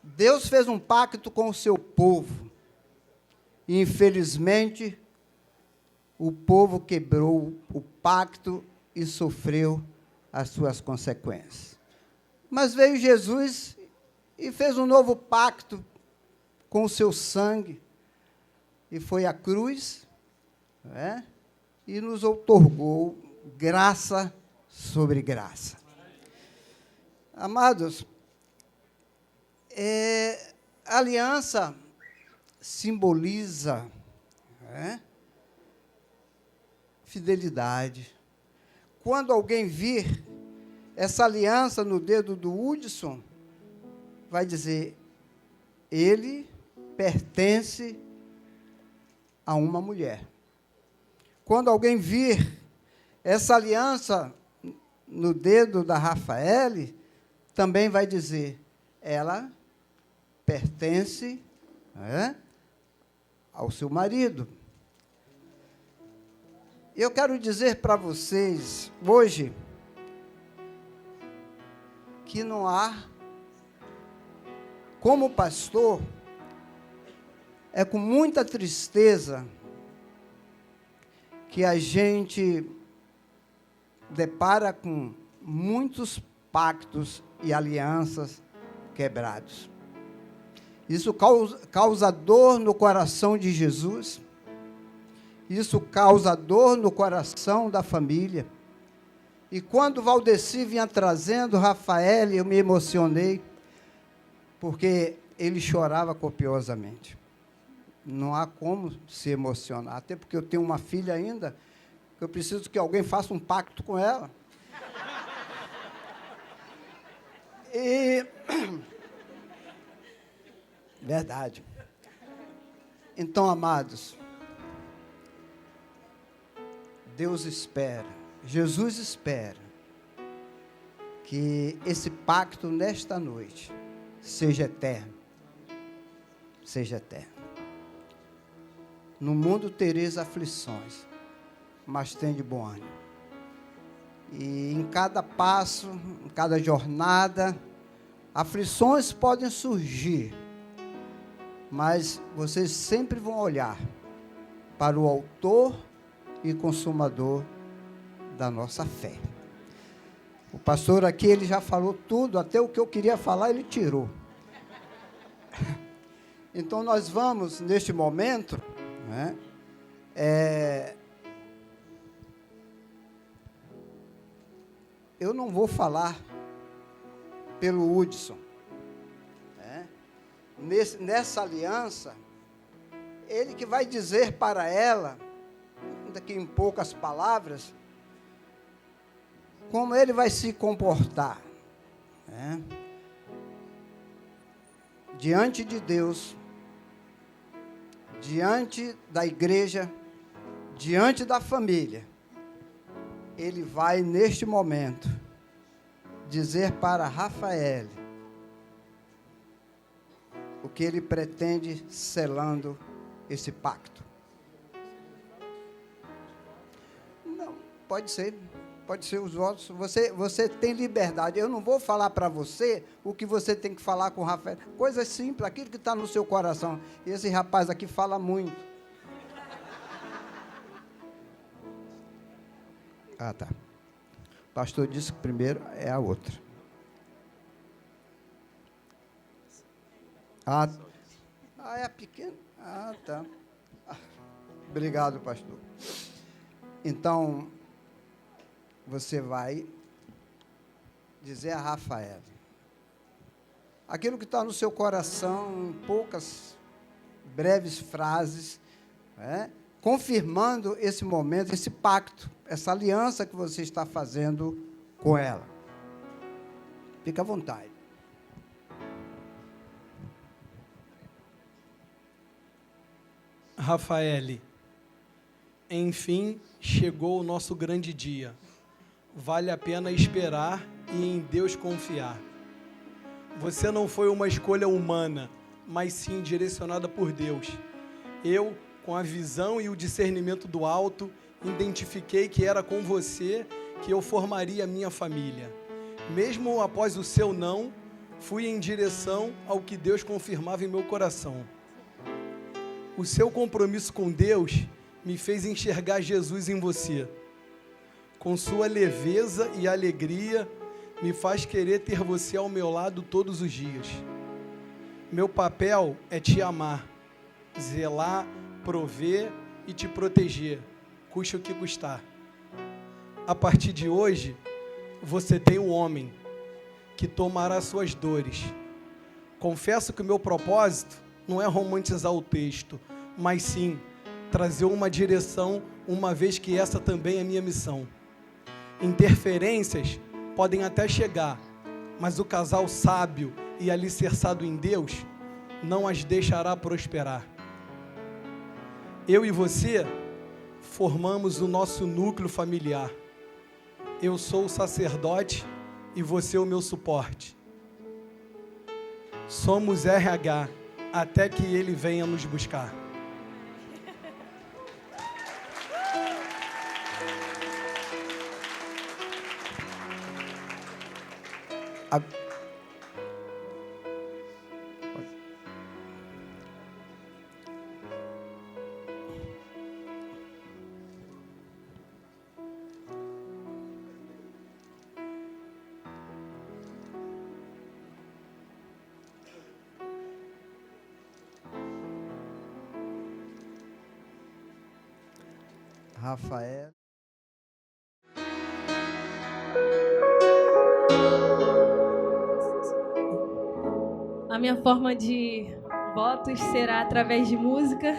Deus fez um pacto com o seu povo, e infelizmente o povo quebrou o pacto e sofreu as suas consequências. Mas veio Jesus e fez um novo pacto com o seu sangue, e foi à cruz, né? E nos outorgou graça sobre graça. Amados, a aliança simboliza, né, fidelidade. Quando alguém vir essa aliança no dedo do Hudson, vai dizer, ele pertence a uma mulher. Quando alguém vir essa aliança no dedo da Rafaele, também vai dizer, ela pertence, né, ao seu marido. Eu quero dizer para vocês, hoje, que não há, como pastor, é com muita tristeza que a gente depara com muitos pactos e alianças quebrados. Isso causa dor no coração de Jesus, isso causa dor no coração da família. E quando Valdeci vinha trazendo Rafael, eu me emocionei, porque ele chorava copiosamente. Não há como se emocionar, até porque eu tenho uma filha ainda, que eu preciso que alguém faça um pacto com ela. E verdade. Então, amados, Deus espera, Jesus espera que esse pacto nesta noite seja eterno. Seja eterno. No mundo tereis aflições, mas tende bom ânimo. E em cada passo, em cada jornada, aflições podem surgir, mas vocês sempre vão olhar para o autor e consumador da nossa fé. O pastor aqui, ele já falou tudo, até o que eu queria falar, ele tirou. Então, nós vamos, neste momento, né, eu não vou falar pelo Hudson, né? Nessa aliança, ele que vai dizer para ela, daqui em poucas palavras, como ele vai se comportar, né? Diante de Deus, diante da igreja, diante da família. Ele vai, neste momento, dizer para Rafael o que ele pretende selando esse pacto. Não, pode ser os votos. Você tem liberdade. Eu não vou falar para você o que você tem que falar com o Rafael. Coisa simples, aquilo que está no seu coração. E esse rapaz aqui fala muito. Ah, tá. O pastor disse que primeiro é a outra. Ah, é a pequena? Ah, tá. Obrigado, pastor. Então, você vai dizer a Rafael aquilo que está no seu coração, em poucas breves frases, confirmando esse momento, esse pacto, essa aliança que você está fazendo com ela. Fica à vontade. Rafael, enfim, chegou o nosso grande dia. Vale a pena esperar e em Deus confiar. Você não foi uma escolha humana, mas sim direcionada por Deus. Eu, com a visão e o discernimento do alto, identifiquei que era com você que eu formaria a minha família. Mesmo após o seu não, fui em direção ao que Deus confirmava em meu coração. O seu compromisso com Deus me fez enxergar Jesus em você. Com sua leveza e alegria, me faz querer ter você ao meu lado todos os dias. Meu papel é te amar, zelar, prover e te proteger, custe o que custar. A partir de hoje, você tem um homem que tomará suas dores. Confesso que o meu propósito não é romantizar o texto, mas sim trazer uma direção, uma vez que essa também é minha missão. Interferências podem até chegar, mas o casal sábio e alicerçado em Deus não as deixará prosperar. Eu e você formamos o nosso núcleo familiar. Eu sou o sacerdote e você o meu suporte. Somos RH até que ele venha nos buscar. Rafael. A minha forma de votos será através de música.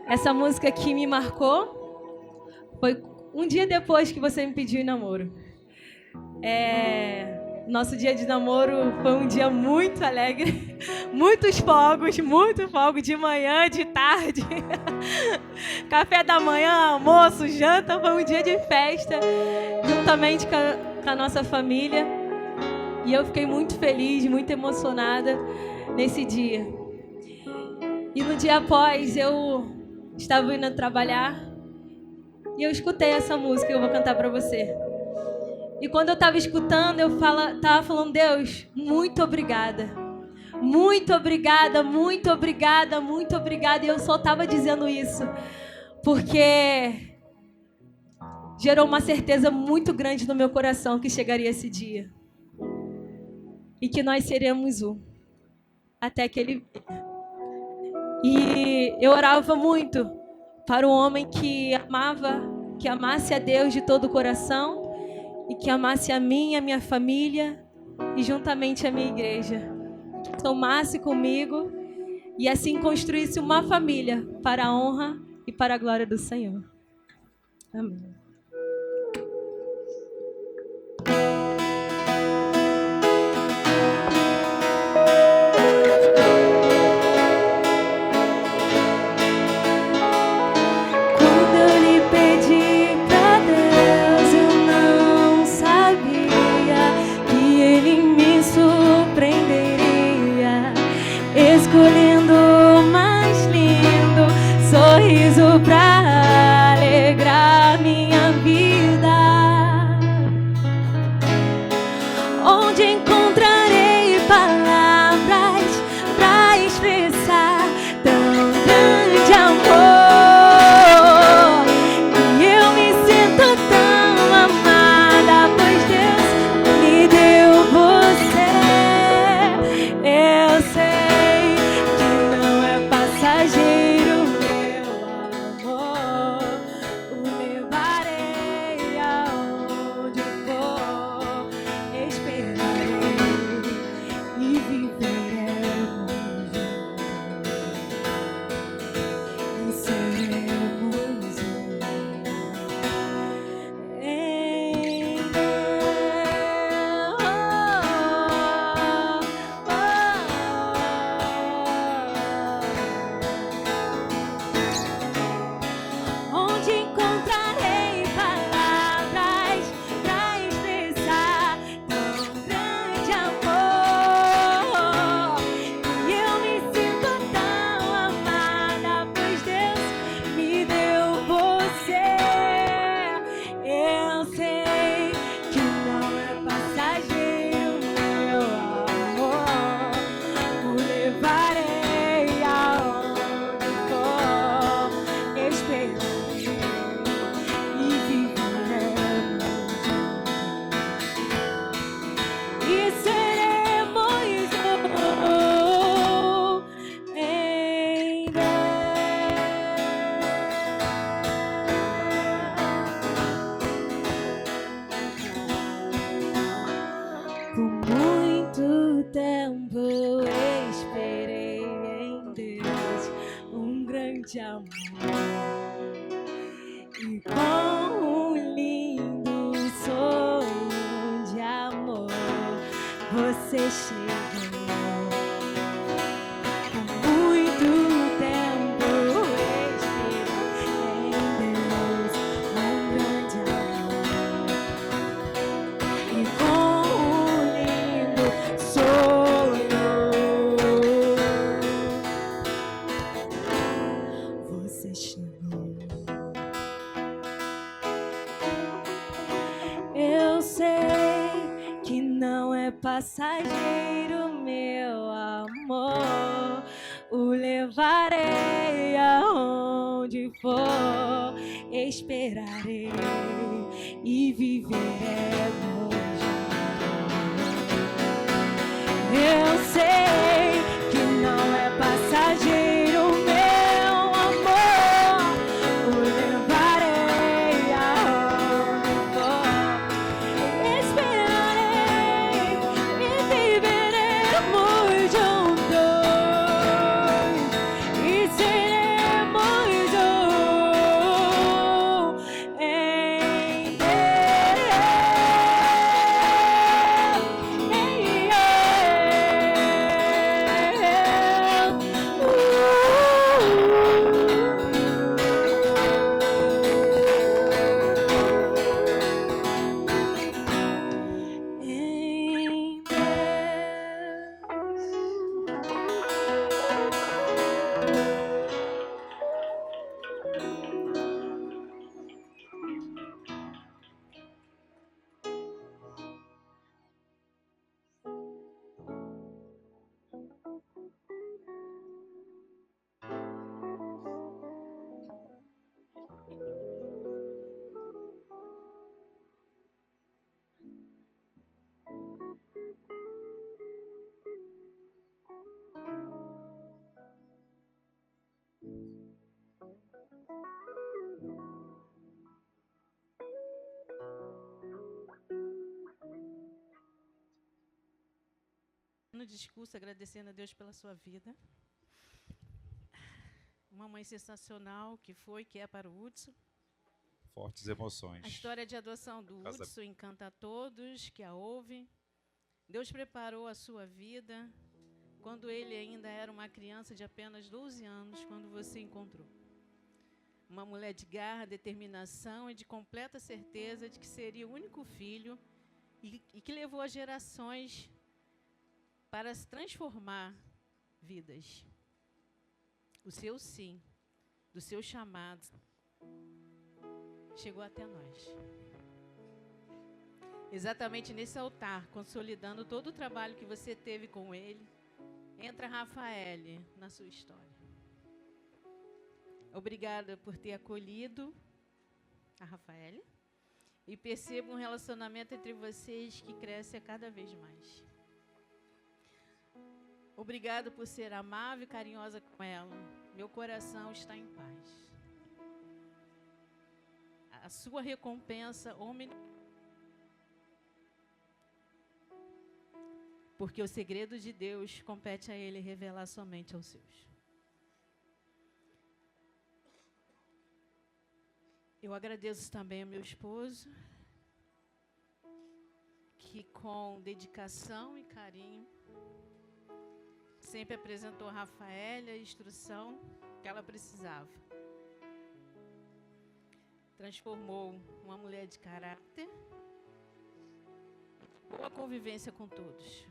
Essa música que me marcou foi um dia depois que você me pediu em namoro. Nosso dia de namoro foi um dia muito alegre, muitos fogos, muito fogo de manhã, de tarde, café da manhã, almoço, janta, foi um dia de festa, juntamente com a nossa família. E eu fiquei muito feliz, muito emocionada nesse dia. E no dia após, eu estava indo trabalhar e eu escutei essa música que eu vou cantar para você. E quando eu estava escutando, eu estava falando, Deus, muito obrigada. Muito obrigada, muito obrigada, muito obrigada. E eu só estava dizendo isso porque gerou uma certeza muito grande no meu coração que chegaria esse dia. E que nós seremos um. Até que ele... E eu orava muito para um homem que amasse a Deus de todo o coração e que amasse a mim, a minha família e juntamente a minha igreja. Que tomasse comigo e assim construísse uma família para a honra e para a glória do Senhor. Amém. Escolhendo o mais lindo sorriso pra alegrar minha tempo eu esperei em Deus um grande amor. E com um lindo sonho de amor você chegou. Por muito tempo eu esperei em Deus um grande amor. E com um lindo sonho você chegou. Eu sei que não é passageiro, meu amor. O levarei aonde for, esperarei e viveremos. Eu sei que não é passageiro, meu amor. O levarei aonde for, esperarei e viveremos juntos e seremos um em No discurso, agradecendo a Deus pela sua vida. Uma mãe sensacional que foi, que é para o Hudson. Fortes emoções. A história de adoção do Hudson encanta a todos que a ouvem. Deus preparou a sua vida quando ele ainda era uma criança de apenas 12 anos, quando você encontrou. Uma mulher de garra, determinação e de completa certeza de que seria o único filho e que levou a gerações para se transformar vidas. O seu sim, do seu chamado, chegou até nós. Exatamente nesse altar, consolidando todo o trabalho que você teve com ele, entra Rafael na sua história. Obrigada por ter acolhido a Rafael e percebo um relacionamento entre vocês que cresce a cada vez mais. Obrigado por ser amável e carinhosa com ela. Meu coração está em paz. A sua recompensa, homem, porque o segredo de Deus compete a Ele revelar somente aos seus. Eu agradeço também ao meu esposo, que com dedicação e carinho sempre apresentou a Rafael a instrução que ela precisava. Transformou uma mulher de caráter, boa convivência com todos.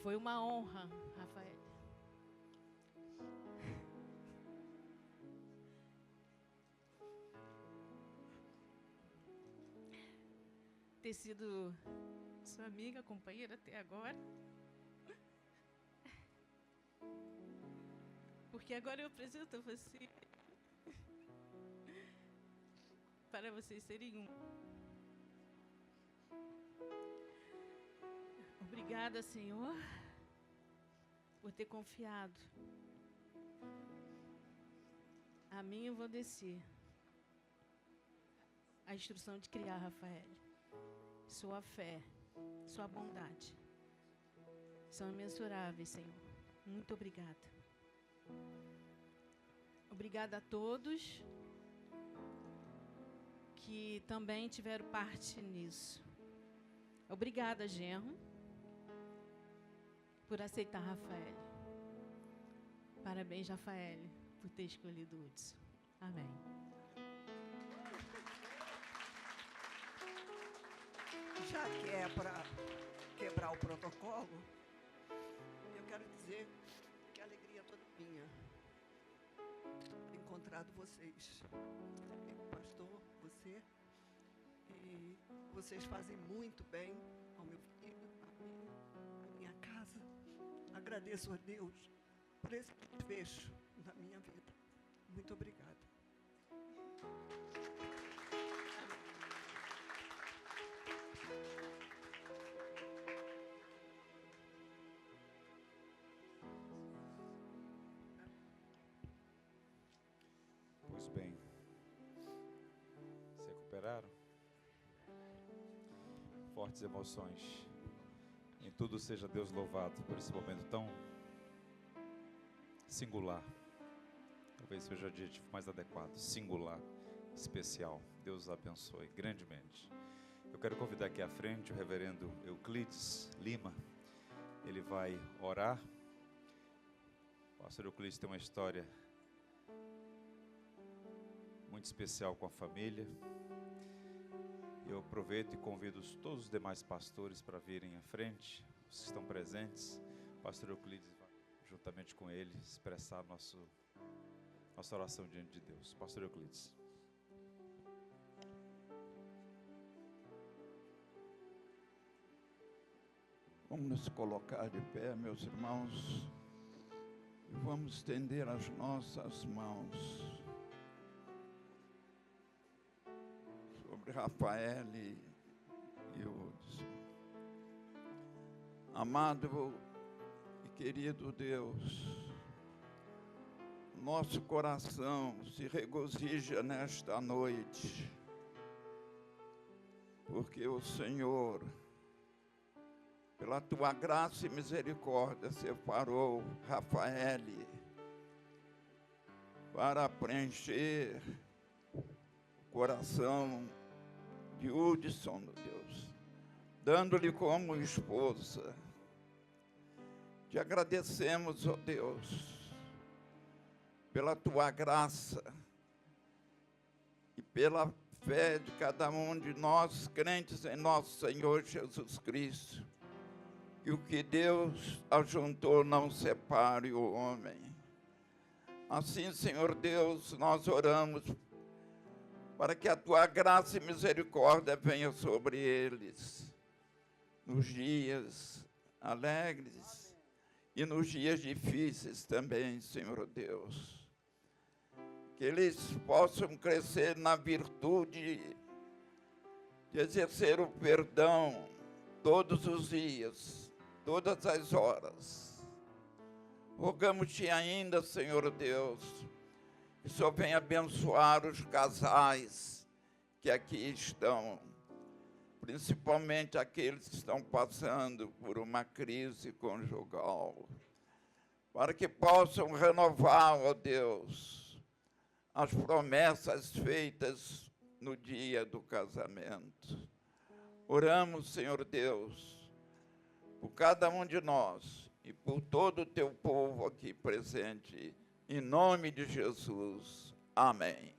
Foi uma honra, Rafael. Ter sido sua amiga, companheira até agora. Porque agora eu apresento a você para vocês serem um. Obrigada, Senhor, por ter confiado a mim. Eu vou descer a instrução de criar Rafael. sua fé, sua bondade são imensuráveis, Senhor. Muito obrigada. Obrigada a todos que também tiveram parte nisso. Obrigada, genro, por aceitar Rafael. Parabéns, Rafael, por ter escolhido Hudson. Amém. Já que é para quebrar o protocolo, eu quero dizer que a alegria é toda minha ter encontrado vocês. Pastor, você, e vocês fazem muito bem ao meu filho, a mim, à minha casa. Agradeço a Deus por esse desfecho na minha vida. Muito obrigada. Pois bem, se recuperaram? Fortes emoções. Em tudo seja Deus louvado por esse momento tão singular. Talvez seja o adjetivo mais adequado. Singular, especial. Deus os abençoe grandemente. Eu quero convidar aqui à frente o reverendo Euclides Lima. Ele vai orar. O pastor Euclides tem uma história muito especial com a família. Eu aproveito e convido todos os demais pastores para virem à frente, os que estão presentes. O pastor Euclides vai, juntamente com ele, expressar nossa oração diante de Deus. Pastor Euclides. Vamos nos colocar de pé, meus irmãos, e vamos estender as nossas mãos sobre Rafael e Hudson. Amado e querido Deus, nosso coração se regozija nesta noite, porque o Senhor, pela tua graça e misericórdia, separou Rafael para preencher o coração de Hudson, Deus, dando-lhe como esposa. Te agradecemos, ó Deus, pela tua graça e pela fé de cada um de nós, crentes em nosso Senhor Jesus Cristo. E o que Deus ajuntou não separe o homem. Assim, Senhor Deus, nós oramos para que a tua graça e misericórdia venha sobre eles, nos dias alegres e nos dias difíceis também, Senhor Deus. Que eles possam crescer na virtude de exercer o perdão todos os dias, todas as horas. Rogamos-te ainda, Senhor Deus, que só venha abençoar os casais que aqui estão, principalmente aqueles que estão passando por uma crise conjugal, para que possam renovar, ó Deus, as promessas feitas no dia do casamento. Oramos, Senhor Deus, por cada um de nós e por todo o teu povo aqui presente, em nome de Jesus. Amém.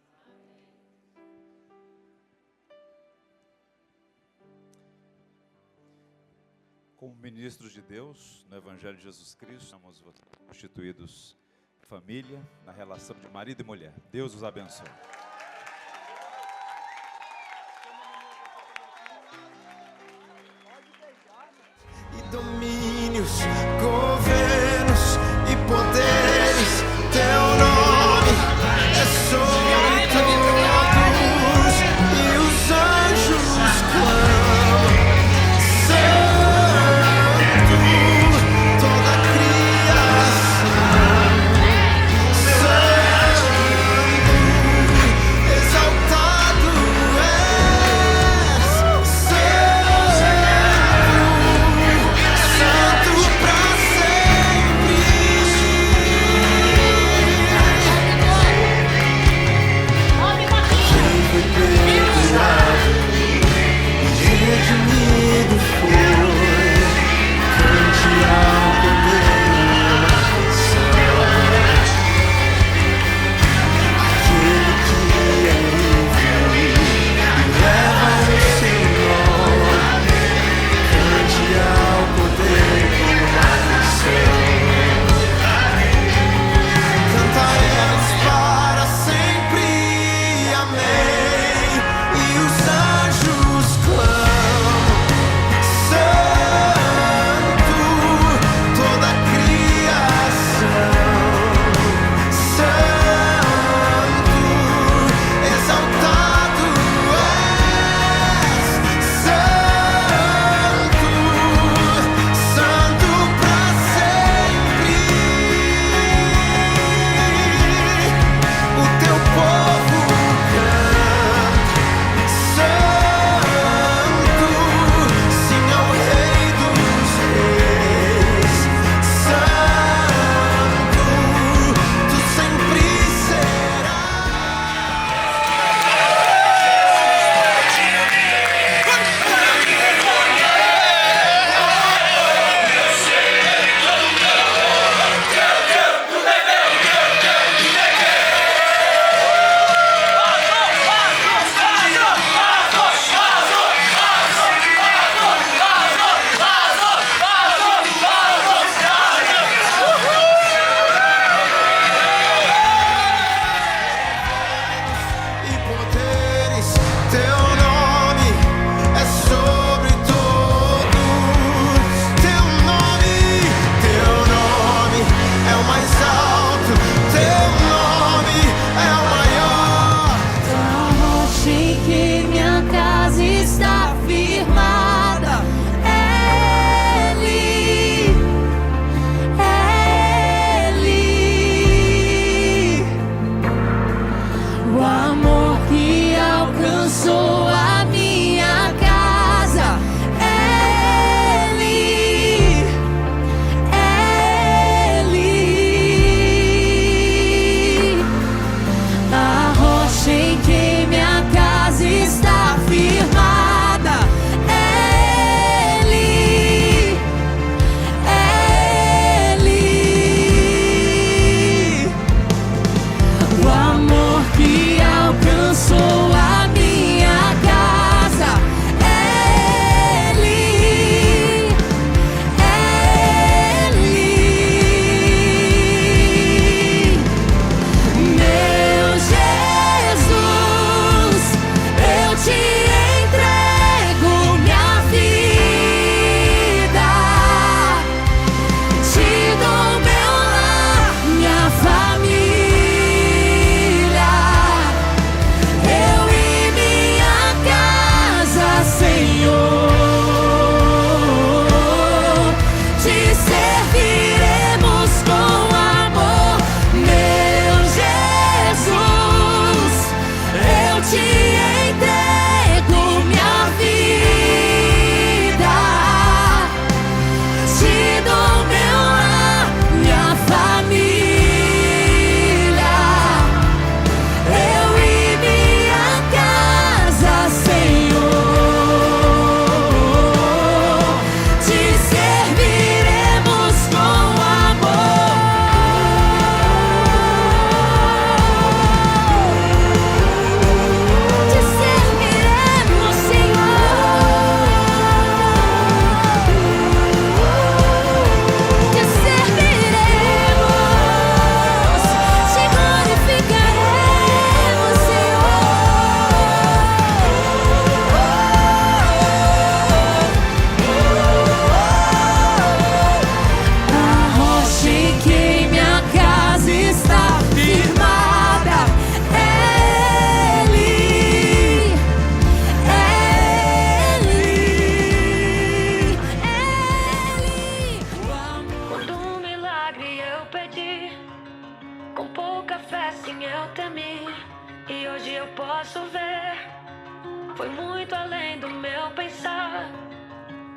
Como ministros de Deus, no Evangelho de Jesus Cristo, somos constituídos família, na relação de marido e mulher. Deus os abençoe. E domínios, governos e poderes, teu nome é sobre todos, e os anjos clamam, Santo, toda a criação, Santo,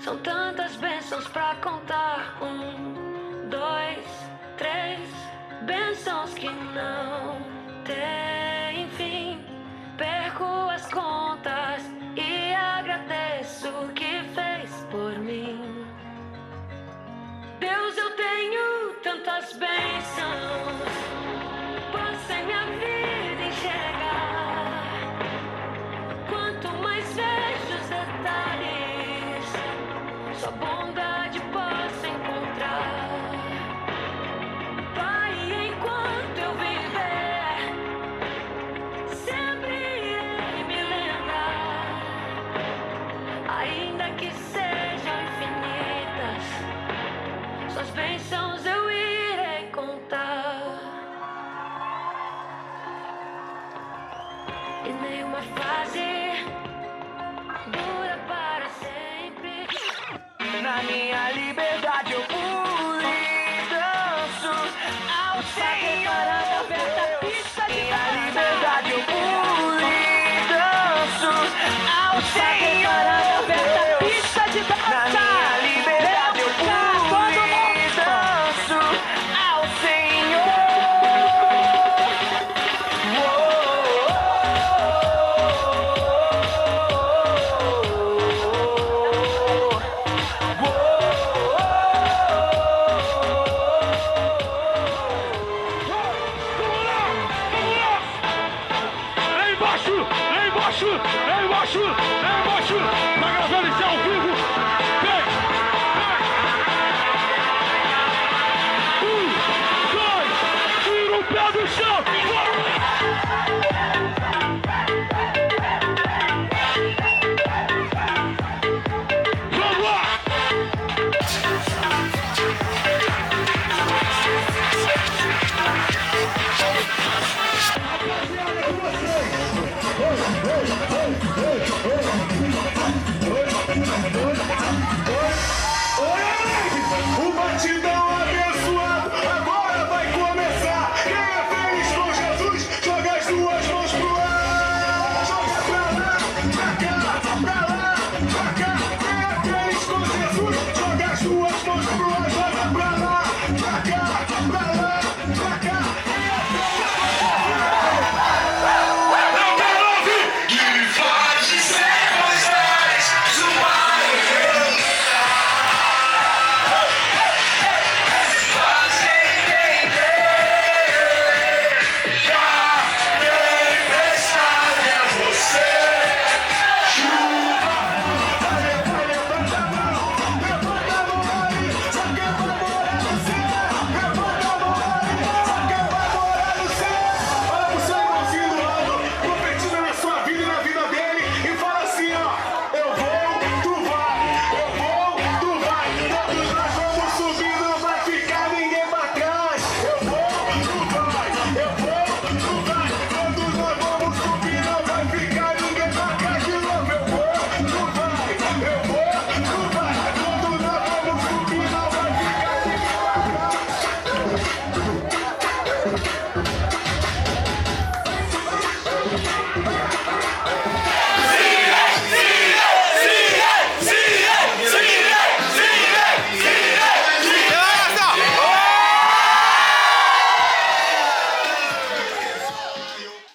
São tantas bênçãos pra contar. 1, 2, 3. Bênçãos que não têm fim. Perco as contas e agradeço o que fez por mim. Deus, eu tenho tantas bênçãos. Posso em minha vida enxergar. Quanto mais vejo os detalhes, sua bondade posso encontrar. Pai, enquanto eu viver, sempre irei me lembrar. Ainda que sejam infinitas, suas bênçãos eu irei contar. E nenhuma fase dura para sempre. Na minha